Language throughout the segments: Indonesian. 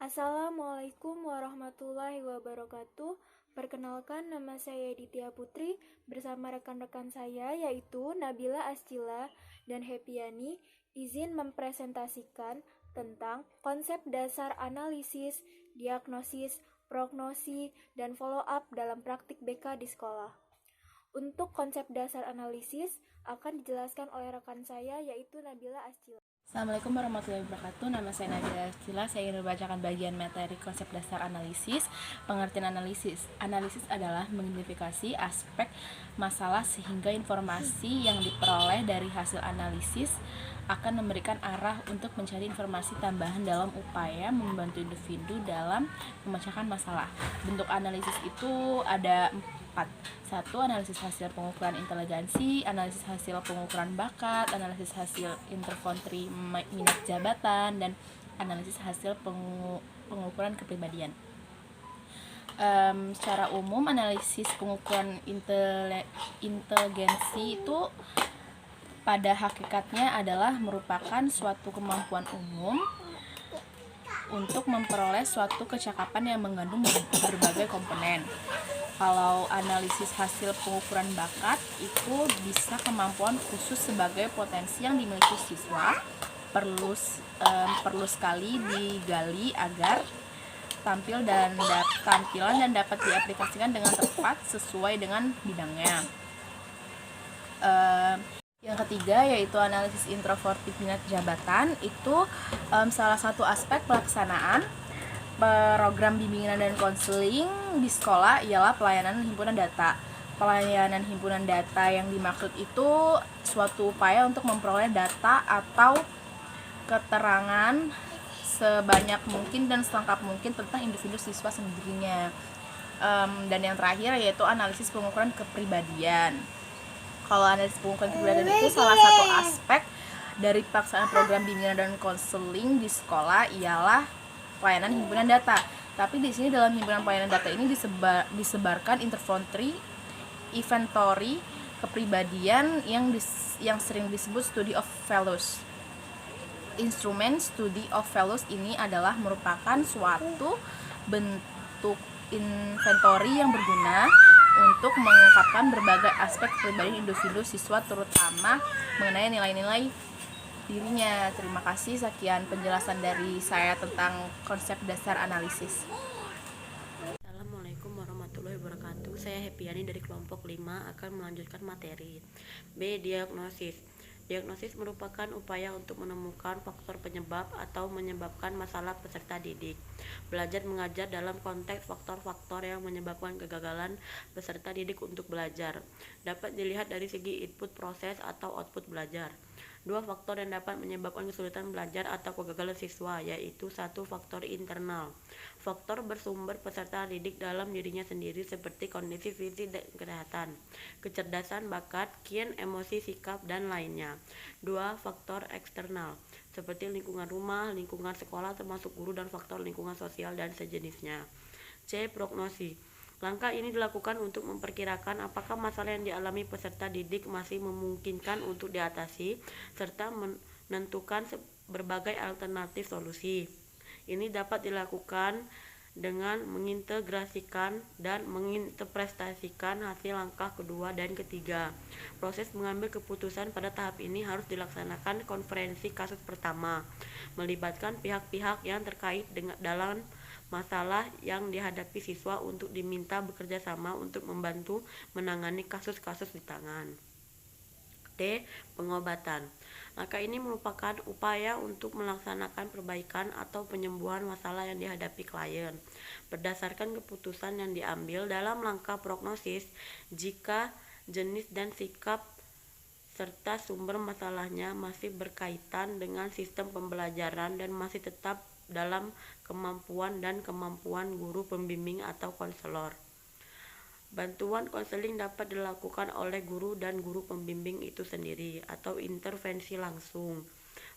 Assalamualaikum warahmatullahi wabarakatuh. Perkenalkan, nama saya Ditya Putri bersama rekan-rekan saya yaitu Nabila Ascila dan Hepiani izin mempresentasikan tentang konsep dasar analisis, diagnosis, prognosi, dan follow up dalam praktik BK di sekolah. Untuk konsep dasar analisis akan dijelaskan oleh rekan saya yaitu Nabila Ascila. Assalamualaikum warahmatullahi wabarakatuh. Nama saya Nabila Ascila. Saya ingin membacakan bagian materi konsep dasar analisis. Pengertian analisis. Analisis adalah mengidentifikasi aspek masalah sehingga informasi yang diperoleh dari hasil analisis akan memberikan arah untuk mencari informasi tambahan dalam upaya membantu individu dalam memecahkan masalah. Bentuk analisis itu ada 4. 1. Analisis hasil pengukuran inteligensi, analisis hasil pengukuran bakat, analisis hasil interventri minat jabatan, dan analisis hasil pengukuran kepribadian. Secara umum, analisis pengukuran inteligensi itu pada hakikatnya adalah merupakan suatu kemampuan umum untuk memperoleh suatu kecakapan yang mengandung berbagai komponen. Kalau analisis hasil pengukuran bakat itu bisa kemampuan khusus sebagai potensi yang dimiliki siswa, perlu sekali digali agar tampilan dan dapat diaplikasikan dengan tepat sesuai dengan bidangnya. Yang ketiga yaitu analisis introvertif minat jabatan. Itu salah satu aspek pelaksanaan program bimbingan dan konseling di sekolah ialah pelayanan himpunan data. Pelayanan himpunan data yang dimaksud itu suatu upaya untuk memperoleh data atau keterangan sebanyak mungkin dan selengkap mungkin tentang individu siswa sendirinya. Dan yang terakhir yaitu analisis pengukuran kepribadian. Kalau analisis pengukuran kepribadian itu salah satu aspek dari pelaksanaan program bimbingan dan konseling di sekolah ialah pelayanan himpunan data. Tapi di sini dalam himpunan pelayanan data ini disebarkan inventory kepribadian yang sering disebut study of values. Instrumen study of values ini adalah merupakan suatu bentuk inventory yang berguna untuk mengungkapkan berbagai aspek kepribadian individu siswa, terutama mengenai nilai-nilai dirinya. Terima kasih, sekian penjelasan dari saya tentang konsep dasar analisis. Assalamualaikum warahmatullahi wabarakatuh. Saya Hepiani dari kelompok 5 akan melanjutkan materi. B. Diagnosis. Diagnosis merupakan upaya untuk menemukan faktor penyebab atau menyebabkan masalah peserta didik. Belajar mengajar dalam konteks faktor-faktor yang menyebabkan kegagalan peserta didik untuk belajar. Dapat dilihat dari segi input proses atau output belajar. Dua faktor yang dapat menyebabkan kesulitan belajar atau kegagalan siswa, yaitu 1. Faktor internal. Faktor bersumber peserta didik dalam dirinya sendiri seperti kondisi fisik dan kesehatan, kecerdasan, bakat, kian, emosi, sikap, dan lainnya. 2. Faktor eksternal, seperti lingkungan rumah, lingkungan sekolah termasuk guru dan faktor lingkungan sosial dan sejenisnya. C. Prognosi. Langkah ini dilakukan untuk memperkirakan apakah masalah yang dialami peserta didik masih memungkinkan untuk diatasi, serta menentukan berbagai alternatif solusi. Ini dapat dilakukan dengan mengintegrasikan dan menginterpretasikan hasil langkah kedua dan ketiga. Proses mengambil keputusan pada tahap ini harus dilaksanakan konferensi kasus pertama, melibatkan pihak-pihak yang terkait dalam masalah yang dihadapi siswa untuk diminta bekerja sama untuk membantu menangani kasus-kasus di tangan. D. Pengobatan. Langkah ini merupakan upaya untuk melaksanakan perbaikan atau penyembuhan masalah yang dihadapi klien. Berdasarkan keputusan yang diambil dalam langkah prognosis, jika jenis dan sikap serta sumber masalahnya masih berkaitan dengan sistem pembelajaran dan masih tetap dalam kemampuan guru pembimbing atau konselor. Bantuan konseling dapat dilakukan oleh guru dan guru pembimbing itu sendiri atau intervensi langsung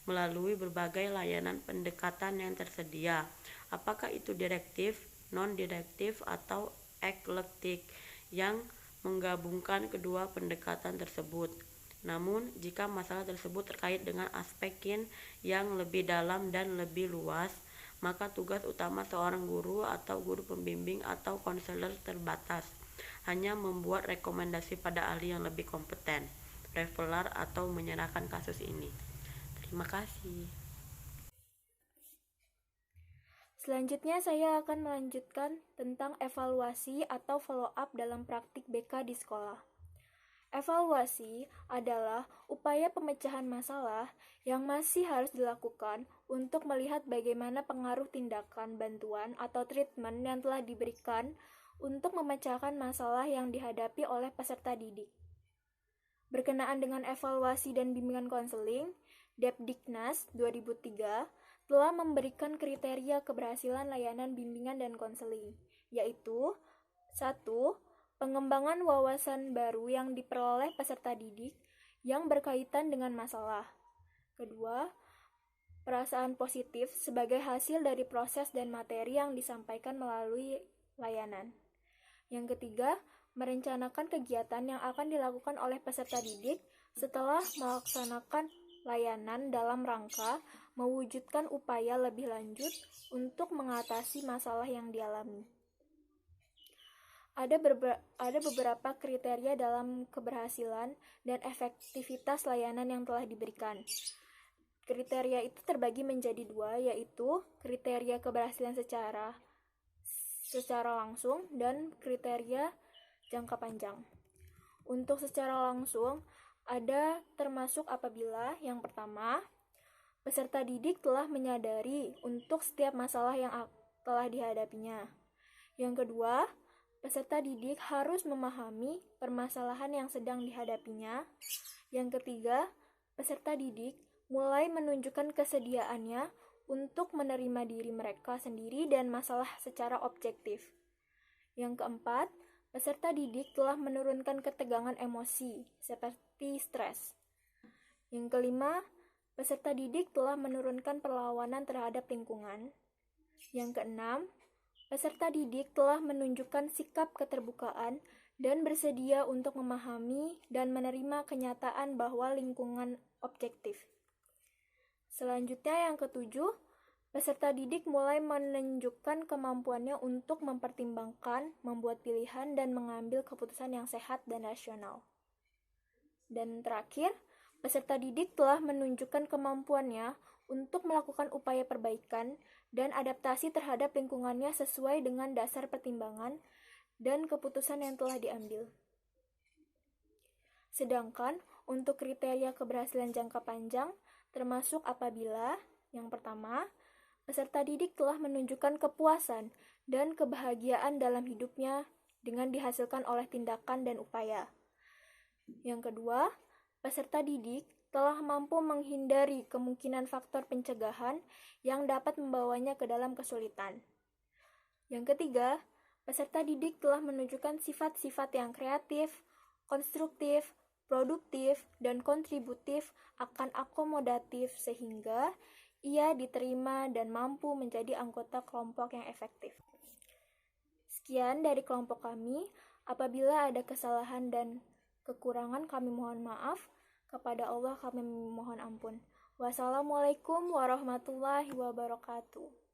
melalui berbagai layanan pendekatan yang tersedia, apakah itu direktif, non-direktif, atau eklektik yang menggabungkan kedua pendekatan tersebut. Namun, jika masalah tersebut terkait dengan aspek yang lebih dalam dan lebih luas, maka tugas utama seorang guru atau guru pembimbing atau konselor terbatas, hanya membuat rekomendasi pada ahli yang lebih kompeten, referral atau menyerahkan kasus ini. Terima kasih. Selanjutnya saya akan melanjutkan tentang evaluasi atau follow up dalam praktik BK di sekolah. Evaluasi adalah upaya pemecahan masalah yang masih harus dilakukan untuk melihat bagaimana pengaruh tindakan, bantuan, atau treatment yang telah diberikan untuk memecahkan masalah yang dihadapi oleh peserta didik. Berkenaan dengan evaluasi dan bimbingan konseling, Depdiknas 2003 telah memberikan kriteria keberhasilan layanan bimbingan dan konseling, yaitu 1. Pengembangan wawasan baru yang diperoleh peserta didik yang berkaitan dengan masalah. Kedua, perasaan positif sebagai hasil dari proses dan materi yang disampaikan melalui layanan. Yang ketiga, merencanakan kegiatan yang akan dilakukan oleh peserta didik setelah melaksanakan layanan dalam rangka mewujudkan upaya lebih lanjut untuk mengatasi masalah yang dialami. Ada beberapa kriteria dalam keberhasilan dan efektivitas layanan yang telah diberikan. Kriteria itu terbagi menjadi dua, yaitu kriteria keberhasilan secara langsung dan kriteria jangka panjang. Untuk secara langsung, ada termasuk apabila yang pertama, peserta didik telah menyadari untuk setiap masalah yang telah dihadapinya. Yang kedua, peserta didik harus memahami permasalahan yang sedang dihadapinya. Yang ketiga, peserta didik mulai menunjukkan kesediaannya untuk menerima diri mereka sendiri dan masalah secara objektif. Yang keempat, peserta didik telah menurunkan ketegangan emosi seperti stres. Yang kelima, peserta didik telah menurunkan perlawanan terhadap lingkungan. Yang keenam, peserta didik telah menunjukkan sikap keterbukaan dan bersedia untuk memahami dan menerima kenyataan bahwa lingkungan objektif. Selanjutnya yang ketujuh, peserta didik mulai menunjukkan kemampuannya untuk mempertimbangkan, membuat pilihan, dan mengambil keputusan yang sehat dan rasional. Dan terakhir, peserta didik telah menunjukkan kemampuannya untuk melakukan upaya perbaikan dan adaptasi terhadap lingkungannya sesuai dengan dasar pertimbangan dan keputusan yang telah diambil. Sedangkan untuk kriteria keberhasilan jangka panjang termasuk apabila yang pertama, peserta didik telah menunjukkan kepuasan dan kebahagiaan dalam hidupnya dengan dihasilkan oleh tindakan dan upaya. Yang kedua, peserta didik telah mampu menghindari kemungkinan faktor pencegahan yang dapat membawanya ke dalam kesulitan. Yang ketiga, peserta didik telah menunjukkan sifat-sifat yang kreatif, konstruktif, produktif, dan kontributif akan akomodatif sehingga ia diterima dan mampu menjadi anggota kelompok yang efektif. Sekian dari kelompok kami. Apabila ada kesalahan dan kekurangan kami mohon maaf. Kepada Allah kami mohon ampun. Wassalamualaikum warahmatullahi wabarakatuh.